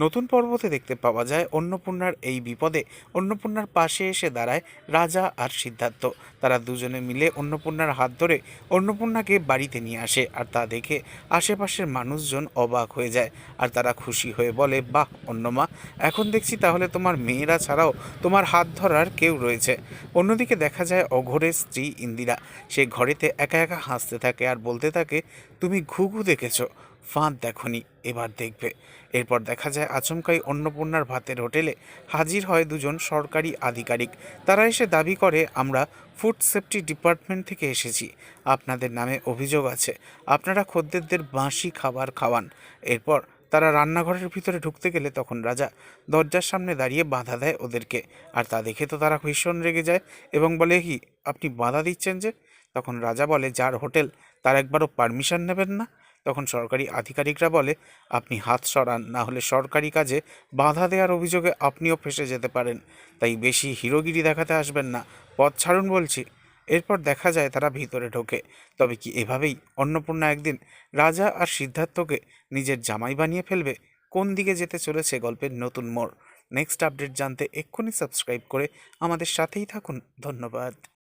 নতুন পর্বতে দেখতে পাওয়া যায় অন্নপূর্ণার এই বিপদে অন্নপূর্ণার পাশে এসে দাঁড়ায় রাজা আর সিদ্ধার্থ। তারা দুজনে মিলে অন্নপূর্ণার হাত ধরে অন্নপূর্ণাকে বাড়িতে নিয়ে আসে, আর তা দেখে আশেপাশের মানুষজন অবাক হয়ে যায়। আর তারা খুশি হয়ে বলে, বাহ অন্নমা, এখন দেখছি তাহলে তোমার মেয়েরা ছাড়াও তোমার হাত ধরার কেউ রয়েছে। অন্যদিকে দেখা যায় অঘোরের স্ত্রী ইন্দিরা সে ঘরেতে একা একা হাসতে থাকে আর বলতে থাকে, তুমি ঘুঘু দেখেছ, ফাঁদ দেখনি, এবার দেখবে। এরপর দেখা যায় আচমকাই অন্নপূর্ণার ভাতের হোটেলে হাজির হয় দুজন সরকারি আধিকারিক। তারা এসে দাবি করে, আমরা ফুড সেফটি ডিপার্টমেন্ট থেকে এসেছি, আপনাদের নামে অভিযোগ আছে, আপনারা খদ্দেরদের বাসি খাবার খাওয়ান। এরপর তারা রান্নাঘরের ভিতরে ঢুকতে গেলে তখন রাজা দরজার সামনে দাঁড়িয়ে বাধা দেয় ওদেরকে। আর তা দেখে তো তারা ভীষণ রেগে যায় এবং বলে, কি আপনি বাধা দিচ্ছেন যে? তখন রাজা বলে, যার হোটেল তার একবারও পারমিশন নেবেন না? তখন সরকারি আধিকারিকরা বলে, আপনি হাত সরান, না হলে সরকারি কাজে বাধা দেওয়ার অভিযোগে আপনিও ফেঁসে যেতে পারেন। তাই বেশি হিরোগিরি দেখাতে আসবেন না, পথ ছাড়ুন বলছি। এরপর দেখা যায় তারা ভিতরে ঢোকে। তবে কি এভাবেই অন্নপূর্ণা একদিন রাজা আর সিদ্ধার্থকে নিজের জামাই বানিয়ে ফেলবে? কোন দিকে যেতে চলেছে গল্পের নতুন মোড়? নেক্সট আপডেট জানতে এক্ষুনি সাবস্ক্রাইব করে আমাদের সাথেই থাকুন। ধন্যবাদ।